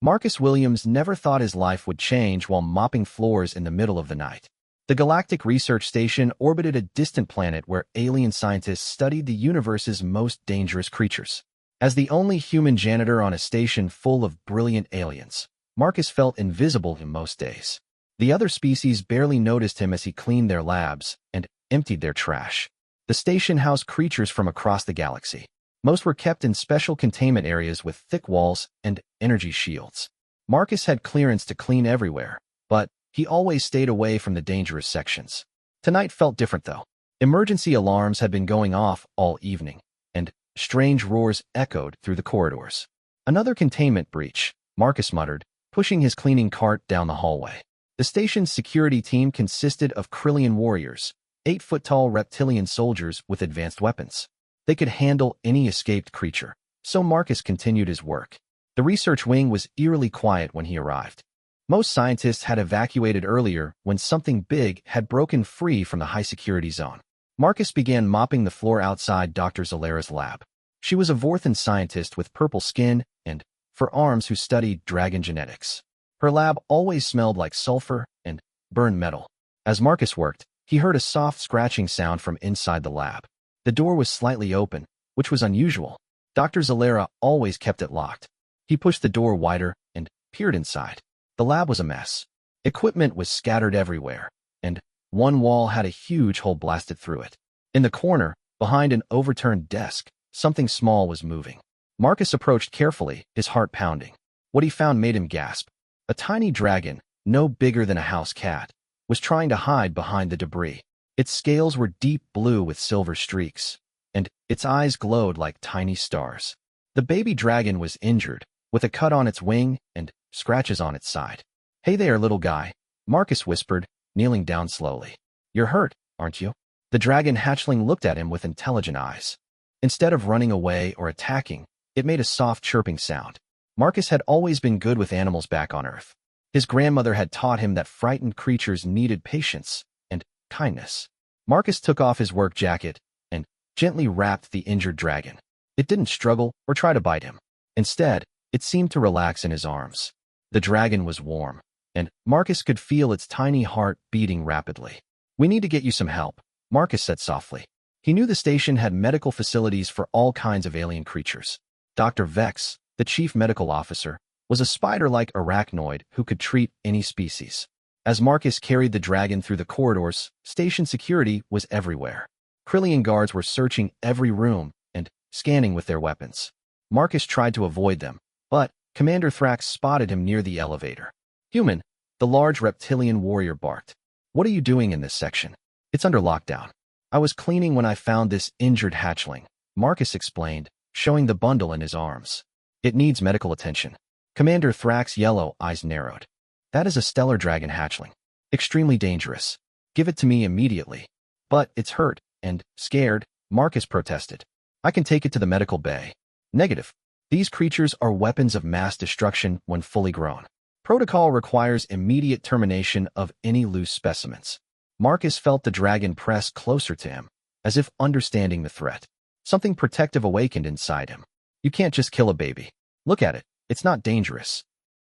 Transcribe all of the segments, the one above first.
Marcus Williams never thought his life would change while mopping floors in the middle of the night. The Galactic Research Station orbited a distant planet where alien scientists studied the universe's most dangerous creatures. As the only human janitor on a station full of brilliant aliens, Marcus felt invisible in most days. The other species barely noticed him as he cleaned their labs and emptied their trash. The station housed creatures from across the galaxy. Most were kept in special containment areas with thick walls and energy shields. Marcus had clearance to clean everywhere, but he always stayed away from the dangerous sections. Tonight felt different, though. Emergency alarms had been going off all evening, and strange roars echoed through the corridors. Another containment breach, Marcus muttered, pushing his cleaning cart down the hallway. The station's security team consisted of Krillian warriors, 8-foot-tall reptilian soldiers with advanced weapons. They could handle any escaped creature, so Marcus continued his work. The research wing was eerily quiet when he arrived. Most scientists had evacuated earlier when something big had broken free from the high-security zone. Marcus began mopping the floor outside Dr. Zalera's lab. She was a Vorthan scientist with purple skin and for arms who studied dragon genetics. Her lab always smelled like sulfur and burned metal. As Marcus worked, he heard a soft scratching sound from inside the lab. The door was slightly open, which was unusual. Dr. Zalera always kept it locked. He pushed the door wider and peered inside. The lab was a mess. Equipment was scattered everywhere, and one wall had a huge hole blasted through it. In the corner, behind an overturned desk, something small was moving. Marcus approached carefully, his heart pounding. What he found made him gasp. A tiny dragon, no bigger than a house cat, was trying to hide behind the debris. Its scales were deep blue with silver streaks, and its eyes glowed like tiny stars. The baby dragon was injured, with a cut on its wing and scratches on its side. "Hey there, little guy," Marcus whispered, kneeling down slowly. "You're hurt, aren't you?" The dragon hatchling looked at him with intelligent eyes. Instead of running away or attacking, it made a soft chirping sound. Marcus had always been good with animals back on Earth. His grandmother had taught him that frightened creatures needed patience and kindness. Marcus took off his work jacket and gently wrapped the injured dragon. It didn't struggle or try to bite him. Instead, it seemed to relax in his arms. The dragon was warm, and Marcus could feel its tiny heart beating rapidly. "We need to get you some help," Marcus said softly. He knew the station had medical facilities for all kinds of alien creatures. Dr. Vex, the chief medical officer, was a spider-like arachnoid who could treat any species. As Marcus carried the dragon through the corridors, station security was everywhere. Krillian guards were searching every room and scanning with their weapons. Marcus tried to avoid them, but Commander Thrax spotted him near the elevator. "Human," the large reptilian warrior barked. "What are you doing in this section?" "It's under lockdown. I was cleaning when I found this injured hatchling," Marcus explained, showing the bundle in his arms. "It needs medical attention." Commander Thrax's yellow eyes narrowed. "That is a stellar dragon hatchling. Extremely dangerous. Give it to me immediately." "But it's hurt and scared," Marcus protested. "I can take it to the medical bay." "Negative. These creatures are weapons of mass destruction when fully grown. Protocol requires immediate termination of any loose specimens." Marcus felt the dragon press closer to him, as if understanding the threat. Something protective awakened inside him. "You can't just kill a baby. Look at it. It's not dangerous."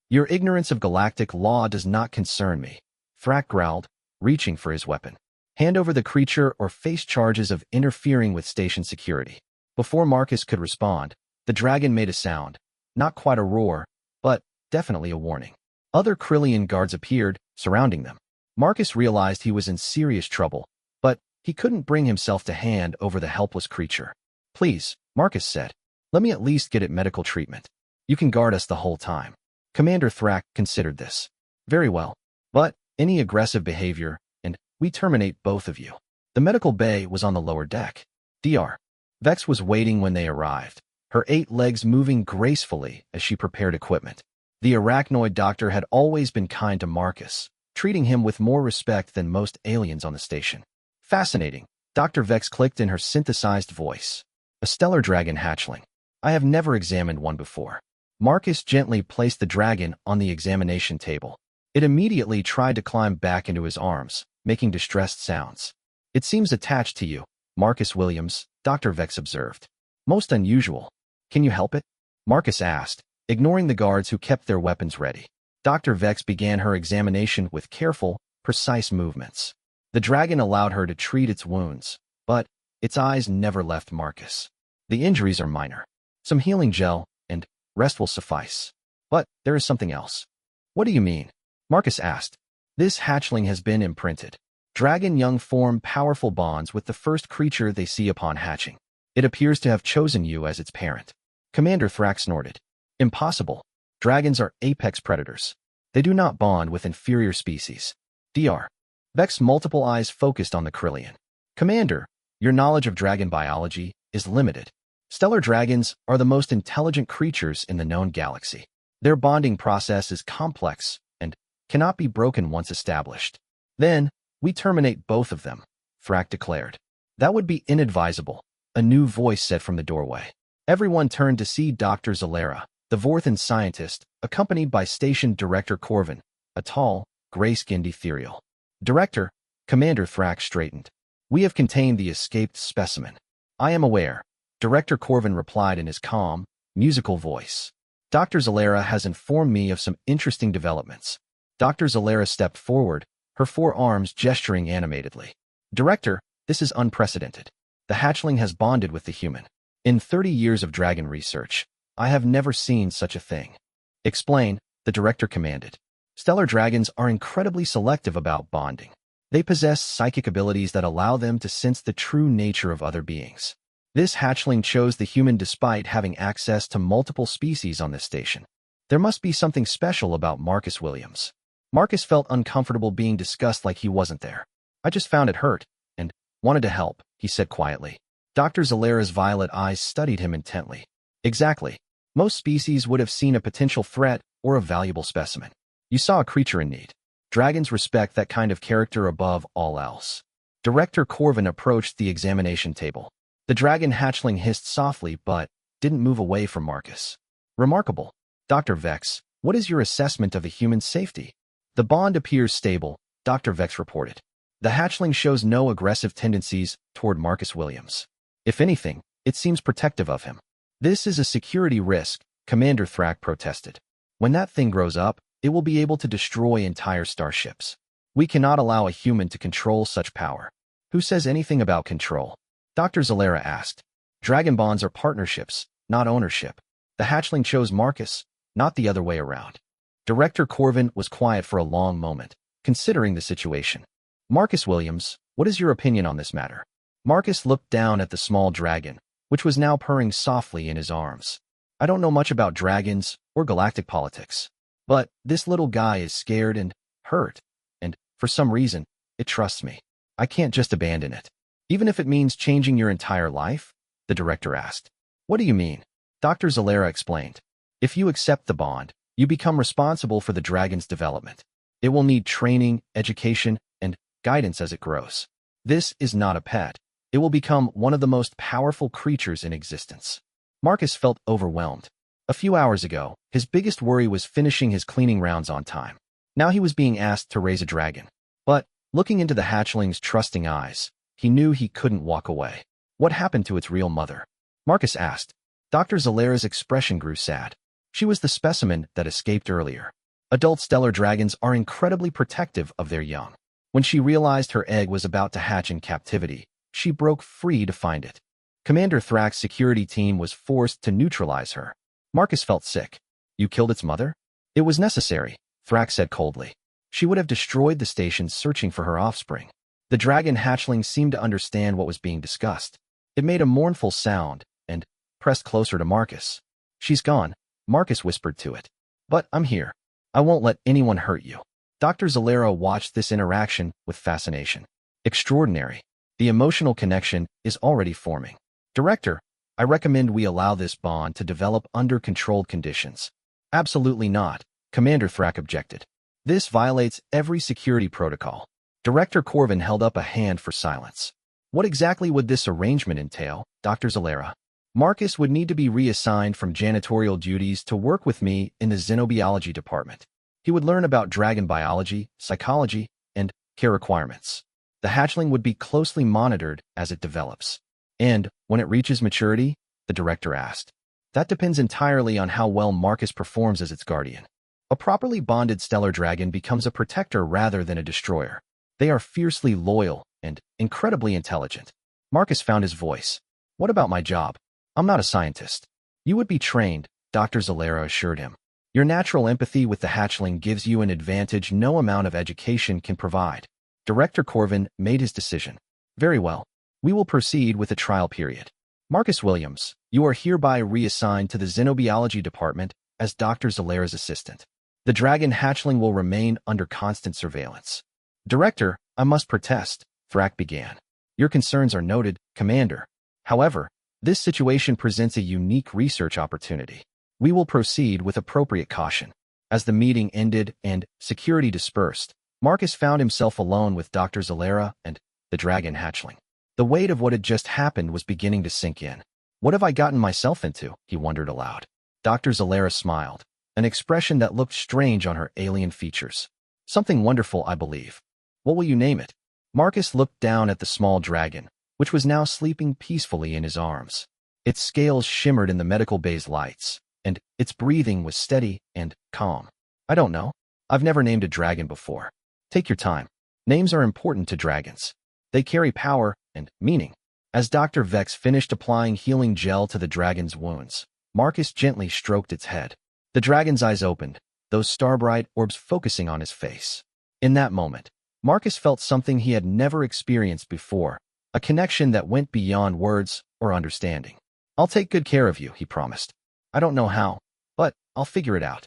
"Your ignorance of galactic law does not concern me," Thrak growled, reaching for his weapon. "Hand over the creature or face charges of interfering with station security." Before Marcus could respond, the dragon made a sound, not quite a roar, but definitely a warning. Other Krillian guards appeared, surrounding them. Marcus realized he was in serious trouble, but he couldn't bring himself to hand over the helpless creature. "Please," Marcus said, "let me at least get it medical treatment. You can guard us the whole time." Commander Thrak considered this. "Very well, but any aggressive behavior, and we terminate both of you." The medical bay was on the lower deck. Dr. Vex was waiting when they arrived, her 8 legs moving gracefully as she prepared equipment. The arachnoid doctor had always been kind to Marcus, treating him with more respect than most aliens on the station. "Fascinating," Dr. Vex clicked in her synthesized voice. "A stellar dragon hatchling. I have never examined one before." Marcus gently placed the dragon on the examination table. It immediately tried to climb back into his arms, making distressed sounds. "It seems attached to you, Marcus Williams," Dr. Vex observed. "Most unusual. Can you help it?" Marcus asked, ignoring the guards who kept their weapons ready. Dr. Vex began her examination with careful, precise movements. The dragon allowed her to treat its wounds, but its eyes never left Marcus. The injuries are minor. Some healing gel and rest will suffice. But there is something else. What do you mean? Marcus asked. This hatchling has been imprinted. Dragon young form powerful bonds with the first creature they see upon hatching. It appears to have chosen you as its parent. Commander Thrak snorted. Impossible. Dragons are apex predators. They do not bond with inferior species. Dr. Vex's multiple eyes focused on the Krillian. Commander, your knowledge of dragon biology is limited. Stellar dragons are the most intelligent creatures in the known galaxy. Their bonding process is complex and cannot be broken once established. Then, we terminate both of them, Thrak declared. That would be inadvisable, a new voice said from the doorway. Everyone turned to see Dr. Zalera, the Vorthan scientist, accompanied by Station Director Corvin, a tall, gray-skinned ethereal. Director, Commander Thrak straightened. We have contained the escaped specimen. I am aware, Director Corvin replied in his calm, musical voice. Dr. Zalera has informed me of some interesting developments. Dr. Zalera stepped forward, her four arms gesturing animatedly. Director, this is unprecedented. The hatchling has bonded with the human. In 30 years of dragon research, I have never seen such a thing. Explain, the director commanded. Stellar dragons are incredibly selective about bonding. They possess psychic abilities that allow them to sense the true nature of other beings. This hatchling chose the human despite having access to multiple species on this station. There must be something special about Marcus Williams. Marcus felt uncomfortable being discussed like he wasn't there. I just found it hurt, and wanted to help, he said quietly. Dr. Zalera's violet eyes studied him intently. Exactly. Most species would have seen a potential threat or a valuable specimen. You saw a creature in need. Dragons respect that kind of character above all else. Director Corvin approached the examination table. The dragon hatchling hissed softly but didn't move away from Marcus. Remarkable. Dr. Vex, what is your assessment of the human's safety? The bond appears stable, Dr. Vex reported. The hatchling shows no aggressive tendencies toward Marcus Williams. If anything, it seems protective of him. This is a security risk, Commander Thrak protested. When that thing grows up, it will be able to destroy entire starships. We cannot allow a human to control such power. Who says anything about control? Dr. Zalera asked. Dragon bonds are partnerships, not ownership. The hatchling chose Marcus, not the other way around. Director Corvin was quiet for a long moment, considering the situation. Marcus Williams, what is your opinion on this matter? Marcus looked down at the small dragon, which was now purring softly in his arms. I don't know much about dragons or galactic politics, but this little guy is scared and hurt, and, for some reason, it trusts me. I can't just abandon it. Even if it means changing your entire life? The director asked. What do you mean? Dr. Zalera explained. If you accept the bond, you become responsible for the dragon's development. It will need training, education, and guidance as it grows. This is not a pet. It will become one of the most powerful creatures in existence. Marcus felt overwhelmed. A few hours ago, his biggest worry was finishing his cleaning rounds on time. Now he was being asked to raise a dragon. But, looking into the hatchling's trusting eyes, he knew he couldn't walk away. What happened to its real mother? Marcus asked. Dr. Zalera's expression grew sad. She was the specimen that escaped earlier. Adult stellar dragons are incredibly protective of their young. When she realized her egg was about to hatch in captivity, she broke free to find it. Commander Thrak's security team was forced to neutralize her. Marcus felt sick. You killed its mother? It was necessary, Thrak said coldly. She would have destroyed the station searching for her offspring. The dragon hatchling seemed to understand what was being discussed. It made a mournful sound and pressed closer to Marcus. She's gone, Marcus whispered to it. But I'm here. I won't let anyone hurt you. Dr. Zalera watched this interaction with fascination. Extraordinary. The emotional connection is already forming. Director, I recommend we allow this bond to develop under controlled conditions. Absolutely not, Commander Thrak objected. This violates every security protocol. Director Corvin held up a hand for silence. What exactly would this arrangement entail, Dr. Zalera? Marcus would need to be reassigned from janitorial duties to work with me in the xenobiology department. He would learn about dragon biology, psychology, and care requirements. The hatchling would be closely monitored as it develops. And, when it reaches maturity? The director asked. That depends entirely on how well Marcus performs as its guardian. A properly bonded stellar dragon becomes a protector rather than a destroyer. They are fiercely loyal and incredibly intelligent. Marcus found his voice. What about my job? I'm not a scientist. You would be trained, Dr. Zalera assured him. Your natural empathy with the hatchling gives you an advantage no amount of education can provide. Director Corvin made his decision. Very well. We will proceed with the trial period. Marcus Williams, you are hereby reassigned to the Xenobiology Department as Dr. Zalera's assistant. The dragon hatchling will remain under constant surveillance. Director, I must protest, Thrak began. Your concerns are noted, Commander. However, this situation presents a unique research opportunity. We will proceed with appropriate caution. As the meeting ended and security dispersed, Marcus found himself alone with Dr. Zalera and the dragon hatchling. The weight of what had just happened was beginning to sink in. What have I gotten myself into? He wondered aloud. Dr. Zalera smiled, an expression that looked strange on her alien features. Something wonderful, I believe. What will you name it? Marcus looked down at the small dragon, which was now sleeping peacefully in his arms. Its scales shimmered in the medical bay's lights, and its breathing was steady and calm. I don't know. I've never named a dragon before. Take your time. Names are important to dragons. They carry power and meaning. As Dr. Vex finished applying healing gel to the dragon's wounds, Marcus gently stroked its head. The dragon's eyes opened, those star-bright orbs focusing on his face. In that moment, Marcus felt something he had never experienced before, a connection that went beyond words or understanding. I'll take good care of you, he promised. I don't know how, but I'll figure it out.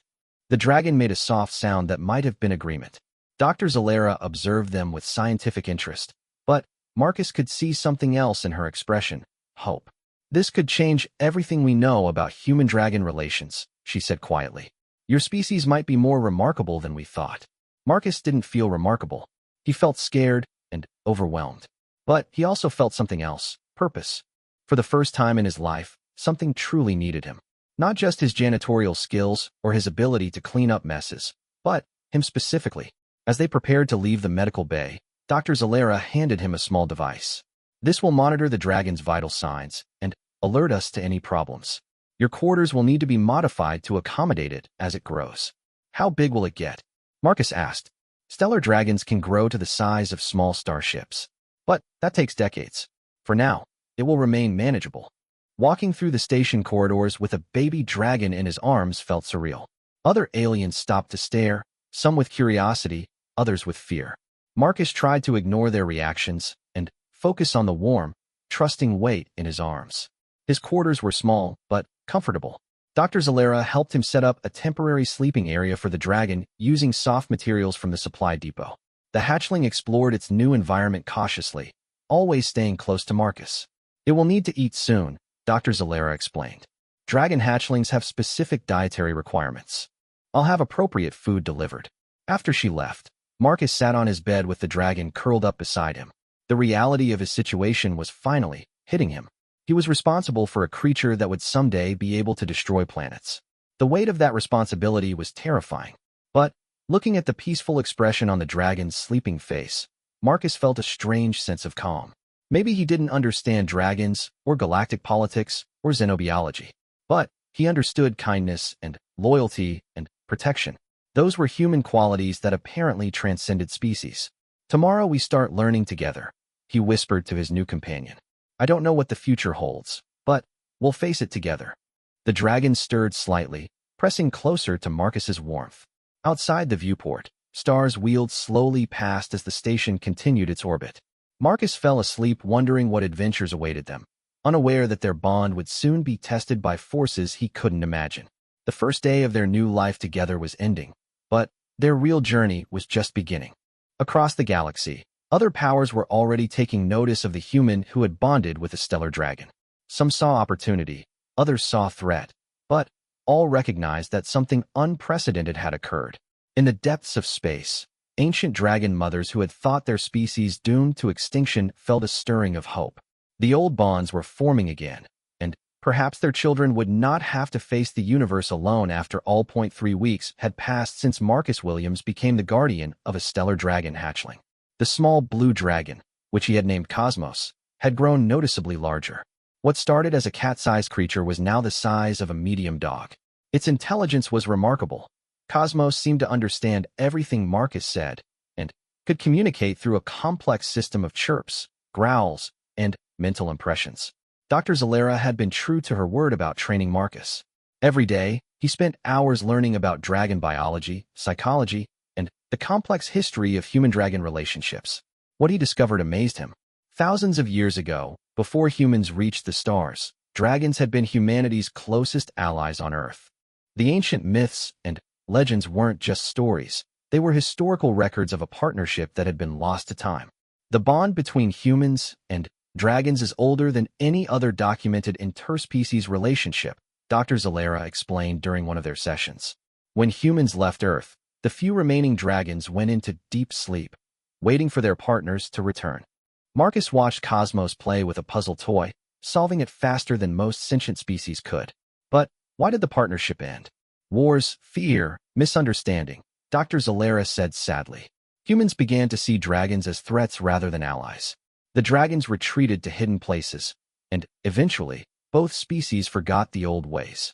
The dragon made a soft sound that might have been agreement. Dr. Zalera observed them with scientific interest, but Marcus could see something else in her expression, hope. This could change everything we know about human-dragon relations, she said quietly. Your species might be more remarkable than we thought. Marcus didn't feel remarkable. He felt scared and overwhelmed. But he also felt something else, purpose. For the first time in his life, something truly needed him. Not just his janitorial skills or his ability to clean up messes, but him specifically. As they prepared to leave the medical bay, Dr. Zalera handed him a small device. This will monitor the dragon's vital signs and alert us to any problems. Your quarters will need to be modified to accommodate it as it grows. How big will it get? Marcus asked. Stellar dragons can grow to the size of small starships. But that takes decades. For now, it will remain manageable. Walking through the station corridors with a baby dragon in his arms felt surreal. Other aliens stopped to stare, some with curiosity, others with fear. Marcus tried to ignore their reactions and focus on the warm, trusting weight in his arms. His quarters were small, but comfortable. Dr. Zalera helped him set up a temporary sleeping area for the dragon using soft materials from the supply depot. The hatchling explored its new environment cautiously, always staying close to Marcus. It will need to eat soon, Dr. Zalera explained. Dragon hatchlings have specific dietary requirements. I'll have appropriate food delivered. After she left, Marcus sat on his bed with the dragon curled up beside him. The reality of his situation was finally hitting him. He was responsible for a creature that would someday be able to destroy planets. The weight of that responsibility was terrifying. But, looking at the peaceful expression on the dragon's sleeping face, Marcus felt a strange sense of calm. Maybe he didn't understand dragons, or galactic politics, or xenobiology. But he understood kindness and loyalty and protection. Those were human qualities that apparently transcended species. Tomorrow we start learning together, he whispered to his new companion. I don't know what the future holds, but we'll face it together. The dragon stirred slightly, pressing closer to Marcus's warmth. Outside the viewport, stars wheeled slowly past as the station continued its orbit. Marcus fell asleep wondering what adventures awaited them, unaware that their bond would soon be tested by forces he couldn't imagine. The first day of their new life together was ending, but their real journey was just beginning. Across the galaxy, other powers were already taking notice of the human who had bonded with a stellar dragon. Some saw opportunity, others saw threat, but all recognized that something unprecedented had occurred. In the depths of space, ancient dragon mothers who had thought their species doomed to extinction felt a stirring of hope. The old bonds were forming again, and perhaps their children would not have to face the universe alone after all. 3 weeks had passed since Marcus Williams became the guardian of a stellar dragon hatchling. The small blue dragon, which he had named Cosmos, had grown noticeably larger. What started as a cat-sized creature was now the size of a medium dog. Its intelligence was remarkable. Cosmos seemed to understand everything Marcus said and could communicate through a complex system of chirps, growls, and mental impressions. Dr. Zalera had been true to her word about training Marcus. Every day, he spent hours learning about dragon biology, psychology, and the complex history of human-dragon relationships. What he discovered amazed him. Thousands of years ago, before humans reached the stars, dragons had been humanity's closest allies on Earth. The ancient myths and legends weren't just stories. They were historical records of a partnership that had been lost to time. The bond between humans and dragons is older than any other documented interspecies relationship, Dr. Zalera explained during one of their sessions. When humans left Earth, the few remaining dragons went into deep sleep, waiting for their partners to return. Marcus watched Cosmos play with a puzzle toy, solving it faster than most sentient species could. But why did the partnership end? Wars, fear, misunderstanding, Dr. Zalera said sadly. Humans began to see dragons as threats rather than allies. The dragons retreated to hidden places, and, eventually, both species forgot the old ways.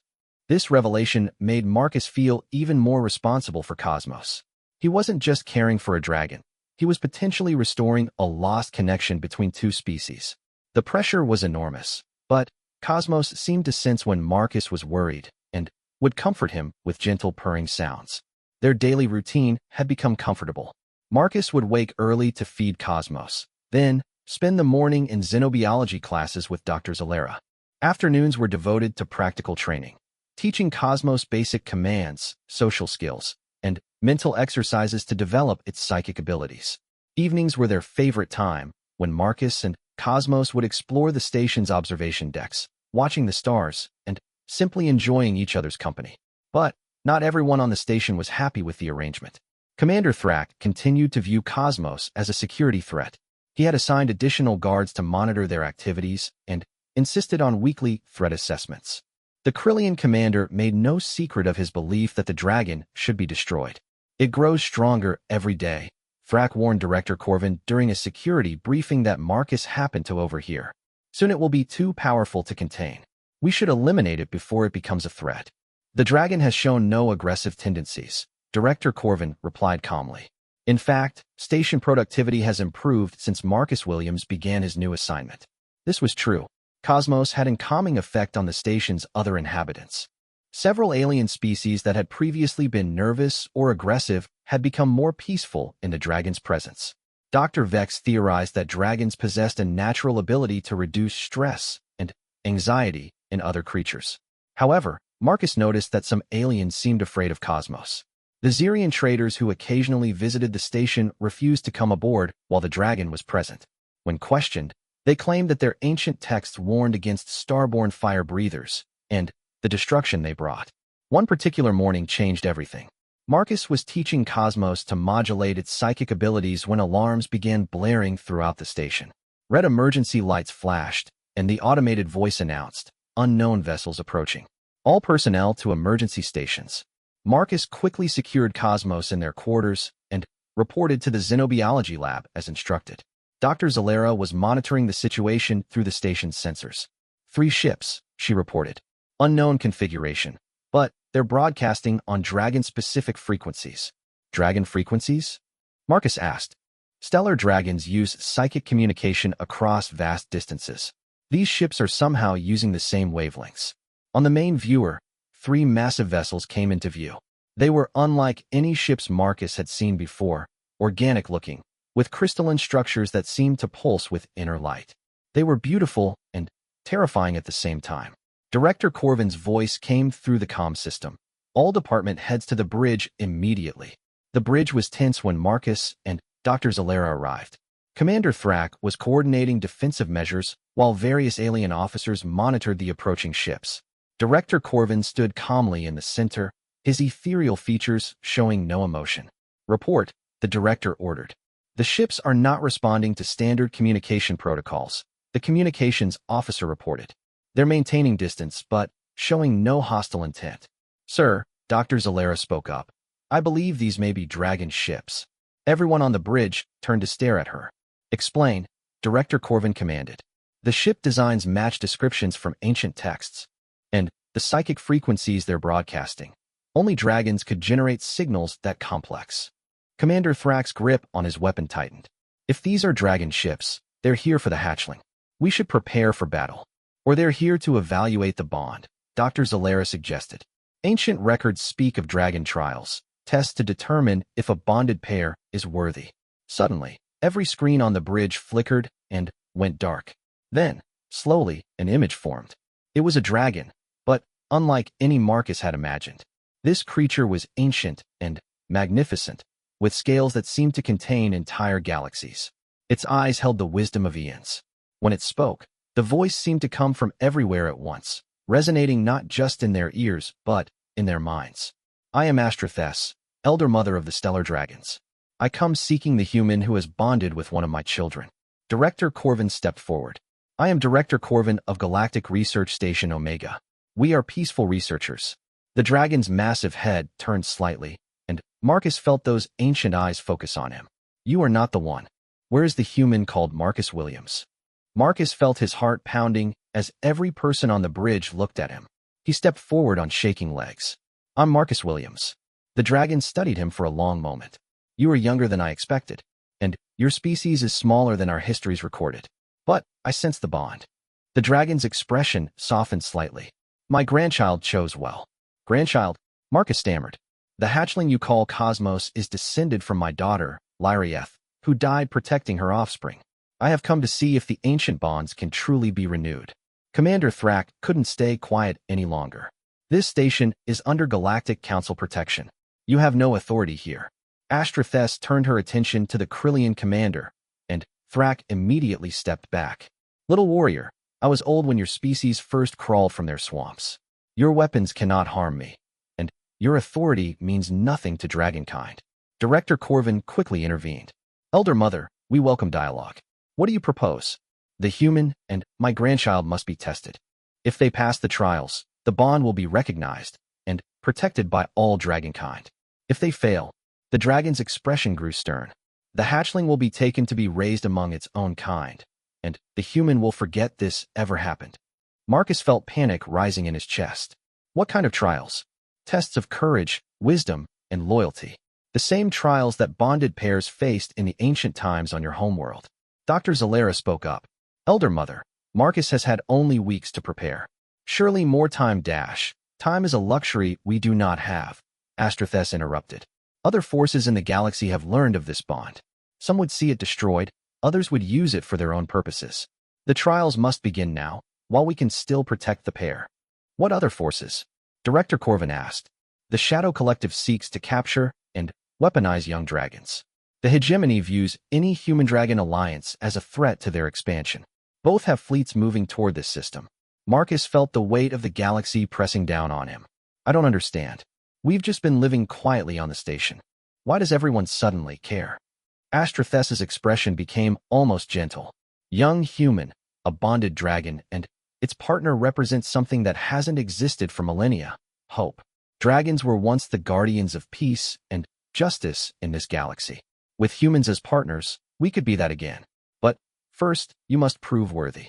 This revelation made Marcus feel even more responsible for Cosmos. He wasn't just caring for a dragon. He was potentially restoring a lost connection between two species. The pressure was enormous, but Cosmos seemed to sense when Marcus was worried and would comfort him with gentle purring sounds. Their daily routine had become comfortable. Marcus would wake early to feed Cosmos, then spend the morning in xenobiology classes with Dr. Zalera. Afternoons were devoted to practical training, teaching Cosmos basic commands, social skills, and mental exercises to develop its psychic abilities. Evenings were their favorite time, when Marcus and Cosmos would explore the station's observation decks, watching the stars, and simply enjoying each other's company. But not everyone on the station was happy with the arrangement. Commander Thrak continued to view Cosmos as a security threat. He had assigned additional guards to monitor their activities and insisted on weekly threat assessments. The Krillian commander made no secret of his belief that the dragon should be destroyed. It grows stronger every day, Thrak warned Director Corvin during a security briefing that Marcus happened to overhear. Soon it will be too powerful to contain. We should eliminate it before it becomes a threat. The dragon has shown no aggressive tendencies, Director Corvin replied calmly. In fact, station productivity has improved since Marcus Williams began his new assignment. This was true. Cosmos had a calming effect on the station's other inhabitants. Several alien species that had previously been nervous or aggressive had become more peaceful in the dragon's presence. Dr. Vex theorized that dragons possessed a natural ability to reduce stress and anxiety in other creatures. However, Marcus noticed that some aliens seemed afraid of Cosmos. The Xerian traders who occasionally visited the station refused to come aboard while the dragon was present. When questioned, they claimed that their ancient texts warned against starborn fire breathers and the destruction they brought. One particular morning changed everything. Marcus was teaching Cosmos to modulate its psychic abilities when alarms began blaring throughout the station. Red emergency lights flashed, and the automated voice announced, "Unknown vessels approaching. All personnel to emergency stations." Marcus quickly secured Cosmos in their quarters and reported to the xenobiology lab as instructed. Dr. Zalera was monitoring the situation through the station's sensors. 3 ships, she reported. Unknown configuration, but they're broadcasting on dragon-specific frequencies. Dragon frequencies? Marcus asked. Stellar dragons use psychic communication across vast distances. These ships are somehow using the same wavelengths. On the main viewer, 3 massive vessels came into view. They were unlike any ships Marcus had seen before, organic-looking, with crystalline structures that seemed to pulse with inner light. They were beautiful and terrifying at the same time. Director Corvin's voice came through the comm system. All department heads to the bridge immediately. The bridge was tense when Marcus and Dr. Zalera arrived. Commander Thrak was coordinating defensive measures while various alien officers monitored the approaching ships. Director Corvin stood calmly in the center, his ethereal features showing no emotion. Report, the director ordered. The ships are not responding to standard communication protocols, the communications officer reported. They're maintaining distance, but showing no hostile intent. Sir, Dr. Zalera spoke up. I believe these may be dragon ships. Everyone on the bridge turned to stare at her. Explain, Director Corvin commanded. The ship designs match descriptions from ancient texts, and the psychic frequencies they're broadcasting. Only dragons could generate signals that complex. Commander Thrax's grip on his weapon tightened. If these are dragon ships, they're here for the hatchling. We should prepare for battle. Or they're here to evaluate the bond, Dr. Zalera suggested. Ancient records speak of dragon trials, tests to determine if a bonded pair is worthy. Suddenly, every screen on the bridge flickered and went dark. Then, slowly, an image formed. It was a dragon, but unlike any Marcus had imagined. This creature was ancient and magnificent, with scales that seemed to contain entire galaxies. Its eyes held the wisdom of eons. When it spoke, the voice seemed to come from everywhere at once, resonating not just in their ears, but in their minds. I am Astrithes, elder mother of the stellar dragons. I come seeking the human who has bonded with one of my children. Director Corvin stepped forward. I am Director Corvin of Galactic Research Station Omega. We are peaceful researchers. The dragon's massive head turned slightly, and Marcus felt those ancient eyes focus on him. You are not the one. Where is the human called Marcus Williams? Marcus felt his heart pounding as every person on the bridge looked at him. He stepped forward on shaking legs. I'm Marcus Williams. The dragon studied him for a long moment. You are younger than I expected, and your species is smaller than our histories recorded. But I sense the bond. The dragon's expression softened slightly. My grandchild chose well. Grandchild? Marcus stammered. The hatchling you call Cosmos is descended from my daughter, Lyrieth, who died protecting her offspring. I have come to see if the ancient bonds can truly be renewed. Commander Thrak couldn't stay quiet any longer. This station is under Galactic Council protection. You have no authority here. Astrithes turned her attention to the Krillian commander, and Thrak immediately stepped back. Little warrior, I was old when your species first crawled from their swamps. Your weapons cannot harm me, and your authority means nothing to dragonkind. Director Corvin quickly intervened. Elder Mother, we welcome dialogue. What do you propose? The human and my grandchild must be tested. If they pass the trials, the bond will be recognized and protected by all dragonkind. If they fail, the dragon's expression grew stern. The hatchling will be taken to be raised among its own kind, and the human will forget this ever happened. Marcus felt panic rising in his chest. What kind of trials? Tests of courage, wisdom, and loyalty. The same trials that bonded pairs faced in the ancient times on your homeworld. Dr. Zalera spoke up. Elder Mother, Marcus has had only weeks to prepare. Surely more time dash. Time is a luxury we do not have. Astrithes interrupted. Other forces in the galaxy have learned of this bond. Some would see it destroyed, others would use it for their own purposes. The trials must begin now, while we can still protect the pair. What other forces? Director Corvin asked. The Shadow Collective seeks to capture and weaponize young dragons. The hegemony views any human-dragon alliance as a threat to their expansion. Both have fleets moving toward this system. Marcus felt the weight of the galaxy pressing down on him. I don't understand. We've just been living quietly on the station. Why does everyone suddenly care? Astrithes' expression became almost gentle. Young human, a bonded dragon, and its partner represents something that hasn't existed for millennia: hope. Dragons were once the guardians of peace and justice in this galaxy. With humans as partners, we could be that again. But first, you must prove worthy.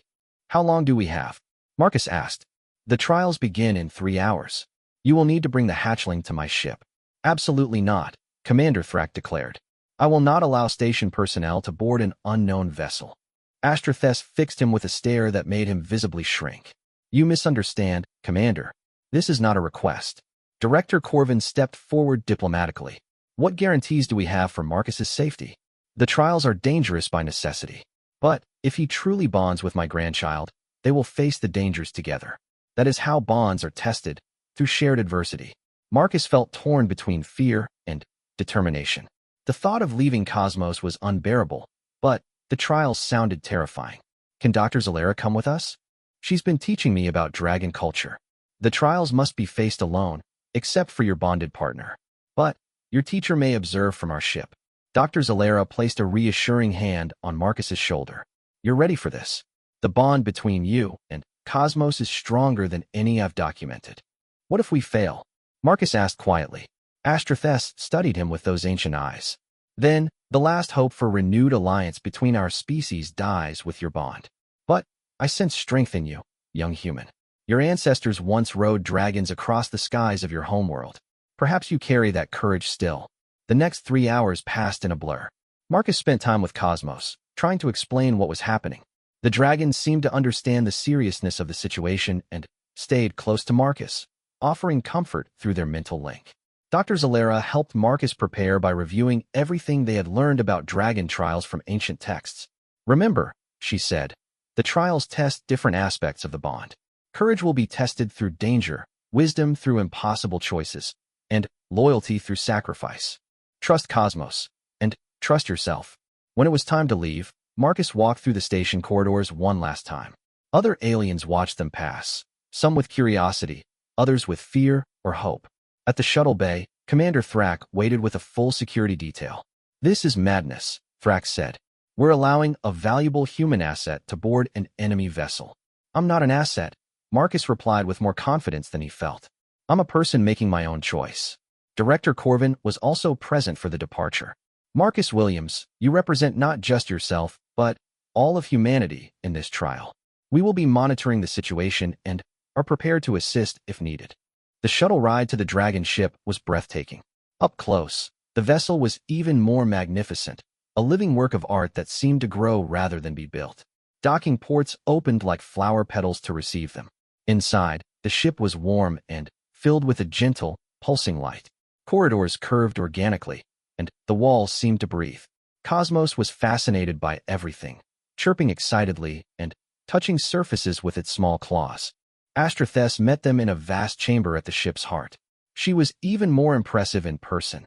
How long do we have? Marcus asked. The trials begin in 3 hours. You will need to bring the hatchling to my ship. Absolutely not, Commander Thrak declared. I will not allow station personnel to board an unknown vessel. Astrithes fixed him with a stare that made him visibly shrink. You misunderstand, Commander. This is not a request. Director Corvin stepped forward diplomatically. What guarantees do we have for Marcus's safety? The trials are dangerous by necessity. But if he truly bonds with my grandchild, they will face the dangers together. That is how bonds are tested, through shared adversity. Marcus felt torn between fear and determination. The thought of leaving Cosmos was unbearable, but the trials sounded terrifying. Can Dr. Zalera come with us? She's been teaching me about dragon culture. The trials must be faced alone, except for your bonded partner. But your teacher may observe from our ship. Dr. Zalera placed a reassuring hand on Marcus's shoulder. You're ready for this. The bond between you and Cosmos is stronger than any I've documented. What if we fail? Marcus asked quietly. Astrithes studied him with those ancient eyes. Then, the last hope for renewed alliance between our species dies with your bond. But I sense strength in you, young human. Your ancestors once rode dragons across the skies of your homeworld. Perhaps you carry that courage still. The next 3 hours passed in a blur. Marcus spent time with Cosmos, trying to explain what was happening. The dragons seemed to understand the seriousness of the situation and stayed close to Marcus, offering comfort through their mental link. Dr. Zalera helped Marcus prepare by reviewing everything they had learned about dragon trials from ancient texts. Remember, she said, the trials test different aspects of the bond. Courage will be tested through danger, wisdom through impossible choices, and loyalty through sacrifice. Trust Cosmos, and trust yourself. When it was time to leave, Marcus walked through the station corridors one last time. Other aliens watched them pass, some with curiosity, others with fear or hope. At the shuttle bay, Commander Thrak waited with a full security detail. This is madness, Thrak said. We're allowing a valuable human asset to board an enemy vessel. I'm not an asset, Marcus replied with more confidence than he felt. I'm a person making my own choice. Director Corvin was also present for the departure. Marcus Williams, you represent not just yourself, but all of humanity in this trial. We will be monitoring the situation and are prepared to assist if needed. The shuttle ride to the Dragon ship was breathtaking. Up close, the vessel was even more magnificent, a living work of art that seemed to grow rather than be built. Docking ports opened like flower petals to receive them. Inside, the ship was warm and filled with a gentle, pulsing light. Corridors curved organically, and the walls seemed to breathe. Cosmos was fascinated by everything, chirping excitedly and touching surfaces with its small claws. Astrathes met them in a vast chamber at the ship's heart. She was even more impressive in person,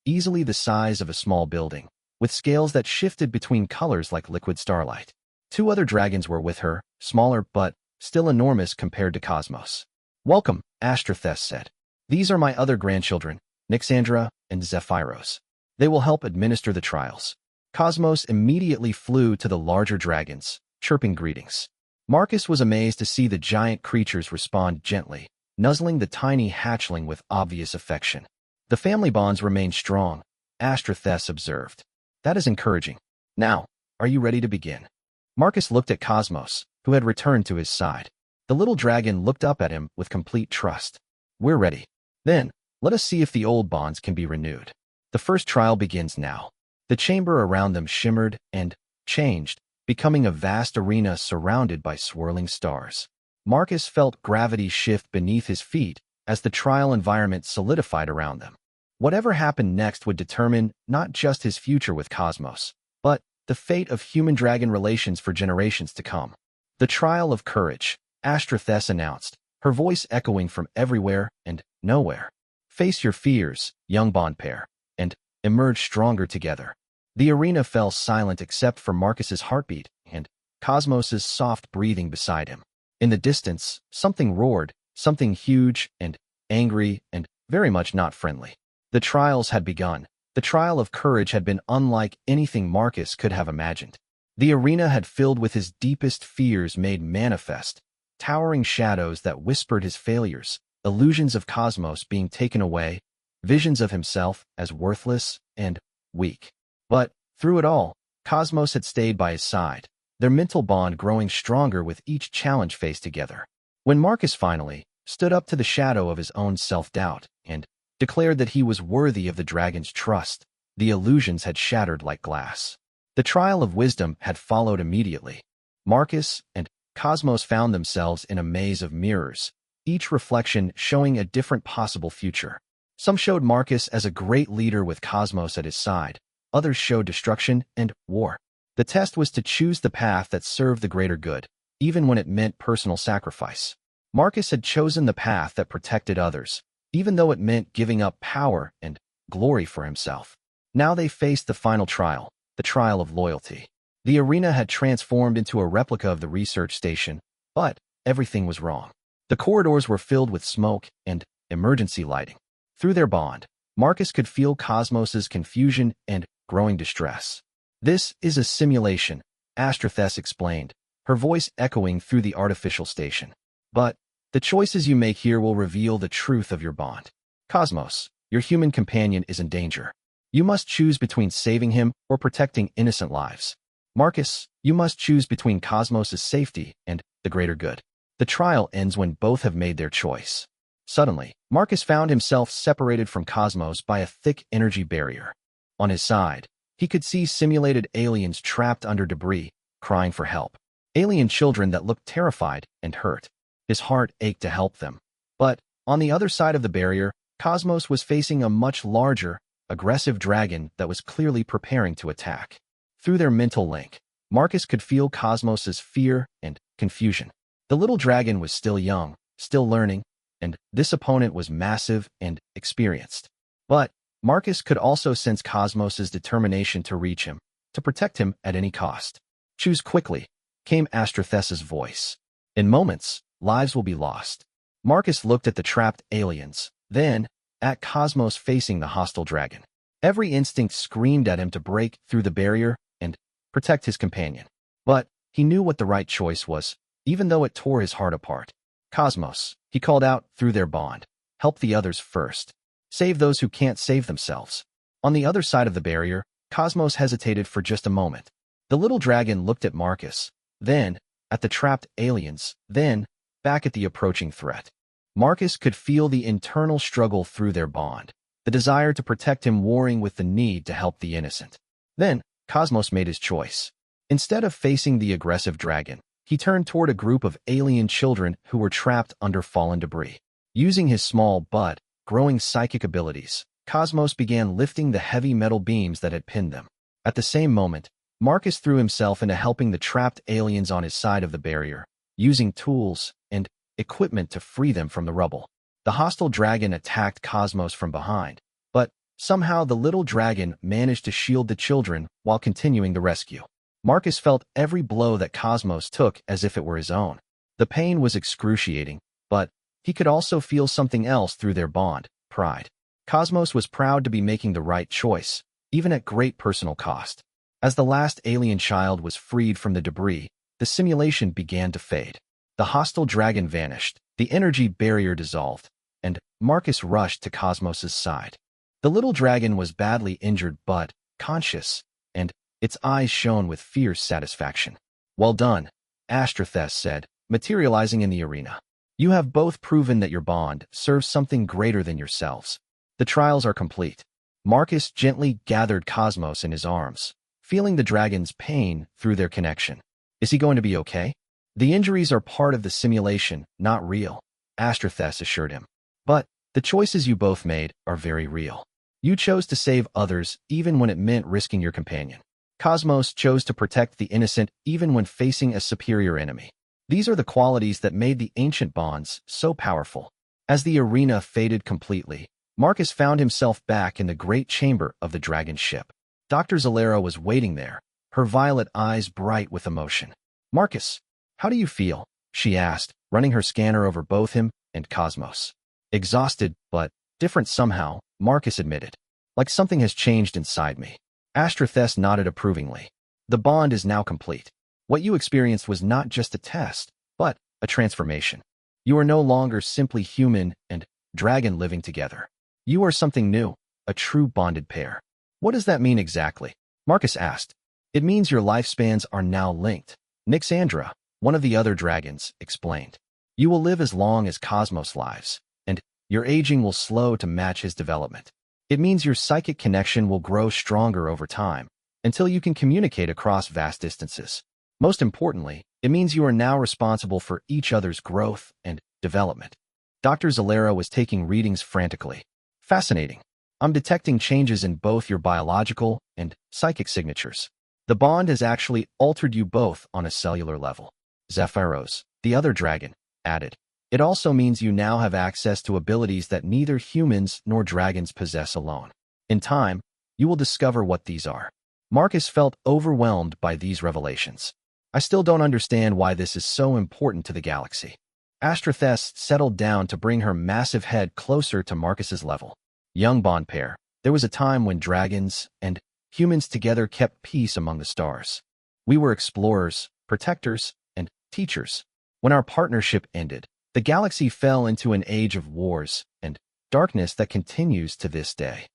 easily the size of a small building, with scales that shifted between colors like liquid starlight. 2 other dragons were with her, smaller but still enormous compared to Cosmos. Welcome, Astrathes said. These are my other grandchildren, Nixandra and Zephyros. They will help administer the trials. Cosmos immediately flew to the larger dragons, chirping greetings. Marcus was amazed to see the giant creatures respond gently, nuzzling the tiny hatchling with obvious affection. The family bonds remained strong, Astrathes observed. That is encouraging. Now, are you ready to begin? Marcus looked at Cosmos, who had returned to his side. The little dragon looked up at him with complete trust. We're ready. Then, let us see if the old bonds can be renewed. The first trial begins now. The chamber around them shimmered and changed, becoming a vast arena surrounded by swirling stars. Marcus felt gravity shift beneath his feet as the trial environment solidified around them. Whatever happened next would determine not just his future with Cosmos, but the fate of human-dragon relations for generations to come. The trial of courage, Astrathes announced, her voice echoing from everywhere and nowhere. Face your fears, young bond pair, and emerge stronger together. The arena fell silent except for Marcus's heartbeat and Cosmos's soft breathing beside him. In the distance, something roared, something huge and angry and very much not friendly. The trials had begun. The trial of courage had been unlike anything Marcus could have imagined. The arena had filled with his deepest fears made manifest, towering shadows that whispered his failures, illusions of Cosmos being taken away, visions of himself as worthless and weak. But, through it all, Cosmos had stayed by his side, their mental bond growing stronger with each challenge faced together. When Marcus finally stood up to the shadow of his own self-doubt and declared that he was worthy of the dragon's trust, the illusions had shattered like glass. The trial of wisdom had followed immediately. Marcus and Cosmos found themselves in a maze of mirrors, each reflection showing a different possible future. Some showed Marcus as a great leader with Cosmos at his side, others showed destruction and war. The test was to choose the path that served the greater good, even when it meant personal sacrifice. Marcus had chosen the path that protected others, even though it meant giving up power and glory for himself. Now they faced the final trial, the trial of loyalty. The arena had transformed into a replica of the research station, but everything was wrong. The corridors were filled with smoke and emergency lighting. Through their bond, Marcus could feel Cosmos's confusion and growing distress. This is a simulation, Astrathes explained, her voice echoing through the artificial station. But the choices you make here will reveal the truth of your bond. Cosmos, your human companion is in danger. You must choose between saving him or protecting innocent lives. Marcus, you must choose between Cosmos' safety and the greater good. The trial ends when both have made their choice. Suddenly, Marcus found himself separated from Cosmos by a thick energy barrier. On his side, he could see simulated aliens trapped under debris, crying for help. Alien children that looked terrified and hurt. His heart ached to help them. But, on the other side of the barrier, Cosmos was facing a much larger, aggressive dragon that was clearly preparing to attack. Through their mental link, Marcus could feel Cosmos' fear and confusion. The little dragon was still young, still learning, and this opponent was massive and experienced. But Marcus could also sense Cosmos' determination to reach him, to protect him at any cost. Choose quickly, came Astrathes's voice. In moments, lives will be lost. Marcus looked at the trapped aliens, then at Cosmos facing the hostile dragon. Every instinct screamed at him to break through the barrier and protect his companion. But he knew what the right choice was, even though it tore his heart apart. Cosmos, he called out through their bond. Help the others first. Save those who can't save themselves. On the other side of the barrier, Cosmos hesitated for just a moment. The little dragon looked at Marcus, then at the trapped aliens, then back at the approaching threat. Marcus could feel the internal struggle through their bond, the desire to protect him warring with the need to help the innocent. Then, Cosmos made his choice. Instead of facing the aggressive dragon, he turned toward a group of alien children who were trapped under fallen debris. Using his small but growing psychic abilities, Cosmos began lifting the heavy metal beams that had pinned them. At the same moment, Marcus threw himself into helping the trapped aliens on his side of the barrier, using tools and equipment to free them from the rubble. The hostile dragon attacked Cosmos from behind, but somehow the little dragon managed to shield the children while continuing the rescue. Marcus felt every blow that Cosmos took as if it were his own. The pain was excruciating, but he could also feel something else through their bond, pride. Cosmos was proud to be making the right choice, even at great personal cost. As the last alien child was freed from the debris, the simulation began to fade. The hostile dragon vanished, the energy barrier dissolved, and Marcus rushed to Cosmos' side. The little dragon was badly injured but conscious, and its eyes shone with fierce satisfaction. Well done, Astrathes said, materializing in the arena. You have both proven that your bond serves something greater than yourselves. The trials are complete. Marcus gently gathered Cosmos in his arms, feeling the dragon's pain through their connection. Is he going to be okay? The injuries are part of the simulation, not real, Astrathes assured him. But the choices you both made are very real. You chose to save others even when it meant risking your companion. Cosmos chose to protect the innocent even when facing a superior enemy. These are the qualities that made the ancient bonds so powerful. As the arena faded completely, Marcus found himself back in the great chamber of the dragon ship. Dr. Zalera was waiting there, her violet eyes bright with emotion. Marcus, how do you feel? She asked, running her scanner over both him and Cosmos. Exhausted, but different somehow, Marcus admitted. Like something has changed inside me. Astrathes nodded approvingly. The bond is now complete. What you experienced was not just a test, but a transformation. You are no longer simply human and dragon living together. You are something new, a true bonded pair. What does that mean exactly? Marcus asked. It means your lifespans are now linked. Nixandra, one of the other dragons, explained. You will live as long as Cosmos lives, and your aging will slow to match his development. It means your psychic connection will grow stronger over time, until you can communicate across vast distances. Most importantly, it means you are now responsible for each other's growth and development. Dr. Zalera was taking readings frantically. Fascinating. I'm detecting changes in both your biological and psychic signatures. The bond has actually altered you both on a cellular level. Zephyros, the other dragon, added. It also means you now have access to abilities that neither humans nor dragons possess alone. In time, you will discover what these are. Marcus felt overwhelmed by these revelations. I still don't understand why this is so important to the galaxy. Astrathes settled down to bring her massive head closer to Marcus's level. Young bond pair, there was a time when dragons and humans together kept peace among the stars. We were explorers, protectors, and teachers. When our partnership ended, the galaxy fell into an age of wars and darkness that continues to this day.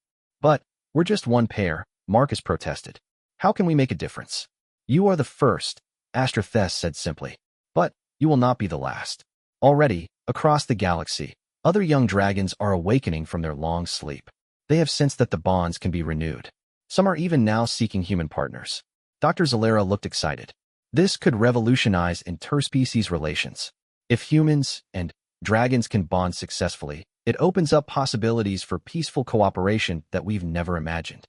But we're just one pair, Marcus protested. How can we make a difference? You are the first, Astrathes said simply. But you will not be the last. Already, across the galaxy, other young dragons are awakening from their long sleep. They have sensed that the bonds can be renewed. Some are even now seeking human partners. Dr. Zalera looked excited. This could revolutionize interspecies relations. If humans and dragons can bond successfully, it opens up possibilities for peaceful cooperation that we've never imagined.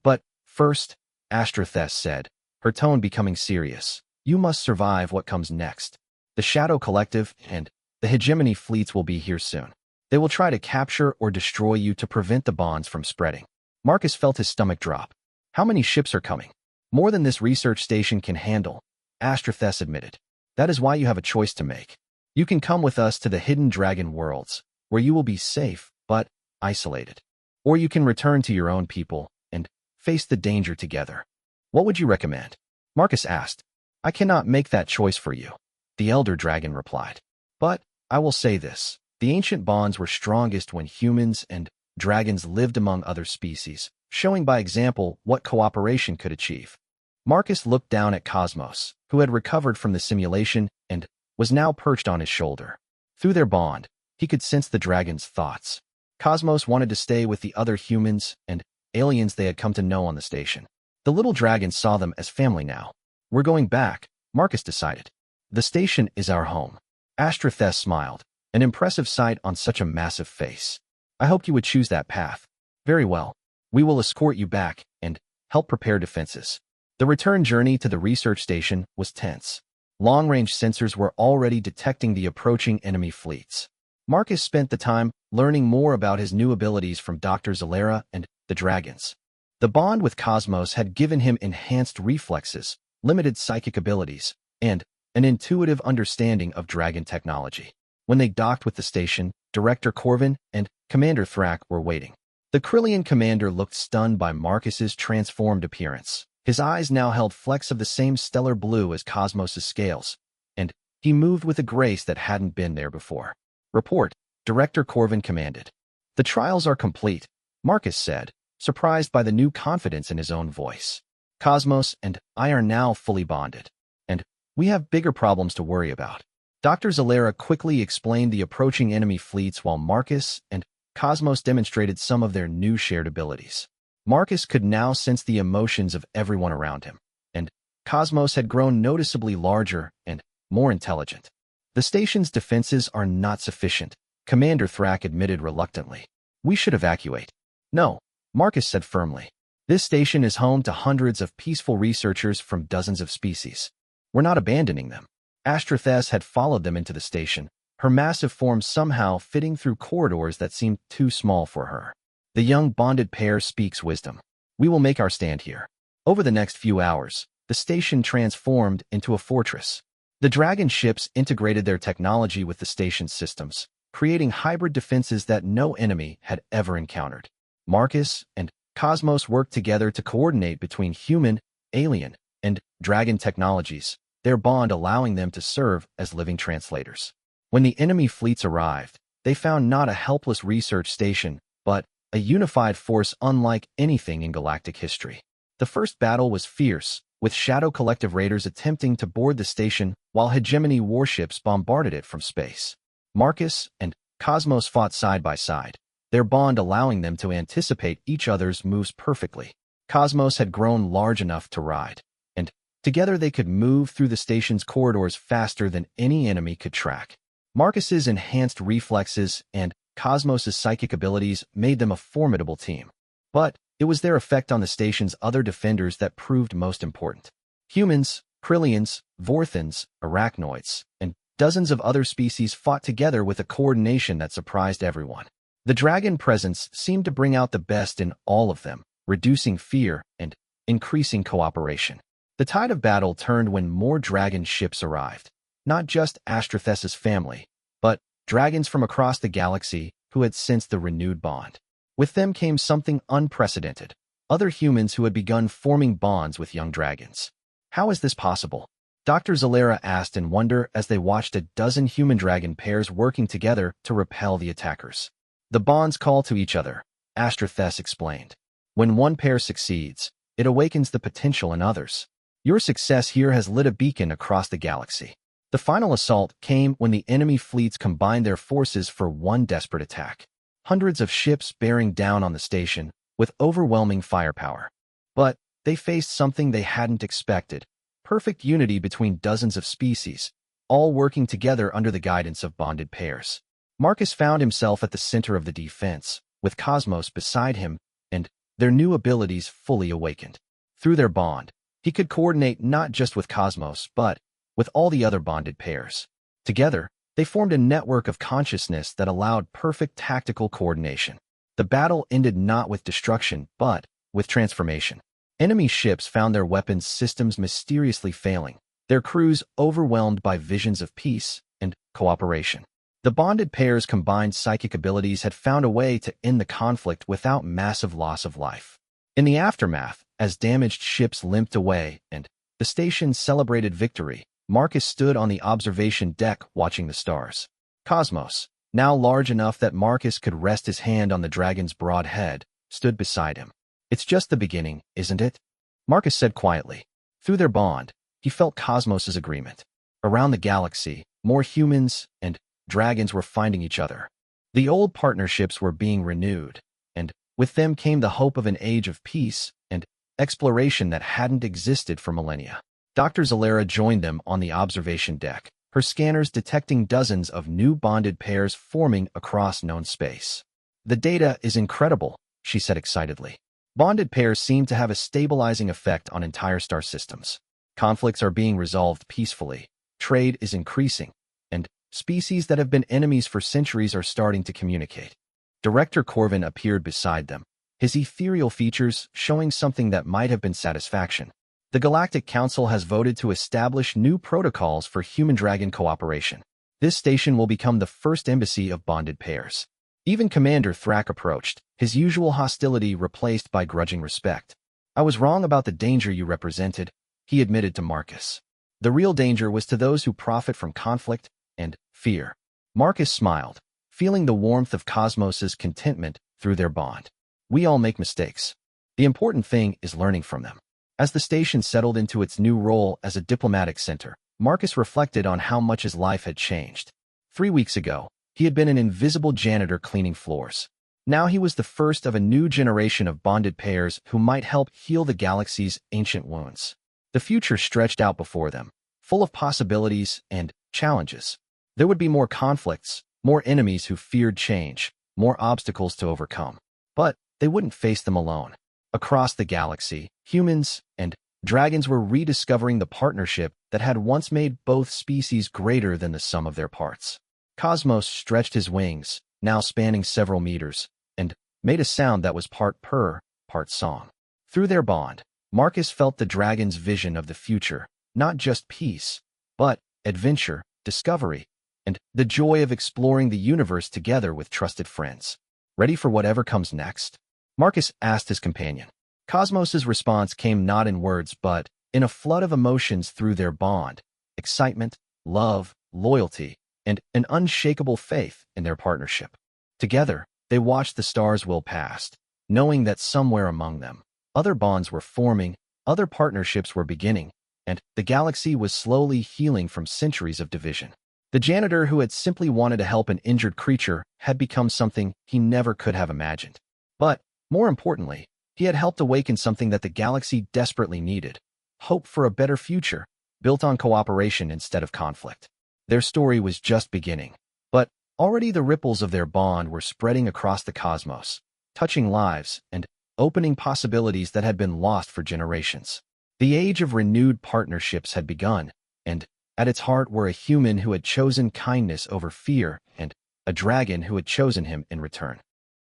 But first, Astrathes said, her tone becoming serious, you must survive what comes next. The Shadow Collective and the hegemony fleets will be here soon. They will try to capture or destroy you to prevent the bonds from spreading. Marcus felt his stomach drop. How many ships are coming? More than this research station can handle, Astrathes admitted. That is why you have a choice to make. You can come with us to the hidden dragon worlds, where you will be safe, but isolated. Or you can return to your own people and face the danger together. What would you recommend? Marcus asked. I cannot make that choice for you, the elder dragon replied. But I will say this. The ancient bonds were strongest when humans and dragons lived among other species, showing by example what cooperation could achieve. Marcus looked down at Cosmos, who had recovered from the simulation and was now perched on his shoulder. Through their bond, he could sense the dragon's thoughts. Cosmos wanted to stay with the other humans and aliens they had come to know on the station. The little dragon saw them as family now. We're going back, Marcus decided. The station is our home. Astrathes smiled, an impressive sight on such a massive face. I hoped you would choose that path. Very well. We will escort you back and help prepare defenses. The return journey to the research station was tense. Long-range sensors were already detecting the approaching enemy fleets. Marcus spent the time learning more about his new abilities from Dr. Zalera and the dragons. The bond with Cosmos had given him enhanced reflexes, limited psychic abilities, and an intuitive understanding of dragon technology. When they docked with the station, Director Corvin and Commander Thrak were waiting. The Krillian commander looked stunned by Marcus's transformed appearance. His eyes now held flecks of the same stellar blue as Cosmos's scales, and he moved with a grace that hadn't been there before. Report, Director Corvin commanded. The trials are complete, Marcus said, surprised by the new confidence in his own voice. Cosmos and I are now fully bonded, and we have bigger problems to worry about. Dr. Zalera quickly explained the approaching enemy fleets while Marcus and Cosmos demonstrated some of their new shared abilities. Marcus could now sense the emotions of everyone around him, and Cosmos had grown noticeably larger and more intelligent. The station's defenses are not sufficient, Commander Thrak admitted reluctantly. We should evacuate. No, Marcus said firmly. This station is home to hundreds of peaceful researchers from dozens of species. We're not abandoning them. Astrathes had followed them into the station, her massive form somehow fitting through corridors that seemed too small for her. The young bonded pair speaks wisdom. We will make our stand here. Over the next few hours, the station transformed into a fortress. The dragon ships integrated their technology with the station's systems, creating hybrid defenses that no enemy had ever encountered. Marcus and Cosmos worked together to coordinate between human, alien, and dragon technologies, their bond allowing them to serve as living translators. When the enemy fleets arrived, they found not a helpless research station, but a unified force unlike anything in galactic history. The first battle was fierce, with Shadow Collective raiders attempting to board the station while hegemony warships bombarded it from space. Marcus and Cosmos fought side by side, their bond allowing them to anticipate each other's moves perfectly. Cosmos had grown large enough to ride, and together they could move through the station's corridors faster than any enemy could track. Marcus's enhanced reflexes and Cosmos's psychic abilities made them a formidable team. But it was their effect on the station's other defenders that proved most important. Humans, Krillians, Vorthans, Arachnoids, and dozens of other species fought together with a coordination that surprised everyone. The dragon presence seemed to bring out the best in all of them, reducing fear and increasing cooperation. The tide of battle turned when more dragon ships arrived, not just Astrathes' family, but dragons from across the galaxy who had sensed the renewed bond. With them came something unprecedented, other humans who had begun forming bonds with young dragons. How is this possible? Dr. Zalera asked in wonder as they watched a dozen human-dragon pairs working together to repel the attackers. The bonds call to each other, Astrathes explained. When one pair succeeds, it awakens the potential in others. Your success here has lit a beacon across the galaxy. The final assault came when the enemy fleets combined their forces for one desperate attack. Hundreds of ships bearing down on the station with overwhelming firepower. But they faced something they hadn't expected: perfect unity between dozens of species, all working together under the guidance of bonded pairs. Marcus found himself at the center of the defense, with Cosmos beside him, and their new abilities fully awakened. Through their bond, he could coordinate not just with Cosmos, but with all the other bonded pairs. Together, they formed a network of consciousness that allowed perfect tactical coordination. The battle ended not with destruction, but with transformation. Enemy ships found their weapons systems mysteriously failing, their crews overwhelmed by visions of peace and cooperation. The bonded pairs' combined psychic abilities had found a way to end the conflict without massive loss of life. In the aftermath, as damaged ships limped away and the station celebrated victory, Marcus stood on the observation deck watching the stars. Cosmos, now large enough that Marcus could rest his hand on the dragon's broad head, stood beside him. "It's just the beginning, isn't it?" Marcus said quietly. Through their bond, he felt Cosmos's agreement. Around the galaxy, more humans and dragons were finding each other. The old partnerships were being renewed, and with them came the hope of an age of peace and exploration that hadn't existed for millennia. Dr. Zalera joined them on the observation deck, her scanners detecting dozens of new bonded pairs forming across known space. "The data is incredible," she said excitedly. "Bonded pairs seem to have a stabilizing effect on entire star systems. Conflicts are being resolved peacefully, trade is increasing, and species that have been enemies for centuries are starting to communicate." Director Corvin appeared beside them, his ethereal features showing something that might have been satisfaction. "The Galactic Council has voted to establish new protocols for human-dragon cooperation. This station will become the first embassy of bonded pairs." Even Commander Thrak approached, his usual hostility replaced by grudging respect. "I was wrong about the danger you represented," he admitted to Marcus. "The real danger was to those who profit from conflict and fear." Marcus smiled, feeling the warmth of Cosmos's contentment through their bond. "We all make mistakes. The important thing is learning from them." As the station settled into its new role as a diplomatic center, Marcus reflected on how much his life had changed. 3 weeks ago, he had been an invisible janitor cleaning floors. Now he was the first of a new generation of bonded pairs who might help heal the galaxy's ancient wounds. The future stretched out before them, full of possibilities and challenges. There would be more conflicts, more enemies who feared change, more obstacles to overcome. But they wouldn't face them alone. Across the galaxy, humans and dragons were rediscovering the partnership that had once made both species greater than the sum of their parts. Cosmos stretched his wings, now spanning several meters, and made a sound that was part purr, part song. Through their bond, Marcus felt the dragon's vision of the future, not just peace, but adventure, discovery, and the joy of exploring the universe together with trusted friends. "Ready for whatever comes next?" Marcus asked his companion. Cosmos's response came not in words but in a flood of emotions through their bond: excitement, love, loyalty, and an unshakable faith in their partnership. Together, they watched the stars whirl past, knowing that somewhere among them, other bonds were forming, other partnerships were beginning, and the galaxy was slowly healing from centuries of division. The janitor who had simply wanted to help an injured creature had become something he never could have imagined. But more importantly, he had helped awaken something that the galaxy desperately needed: hope for a better future, built on cooperation instead of conflict. Their story was just beginning, but already the ripples of their bond were spreading across the cosmos, touching lives and opening possibilities that had been lost for generations. The age of renewed partnerships had begun, and at its heart were a human who had chosen kindness over fear and a dragon who had chosen him in return.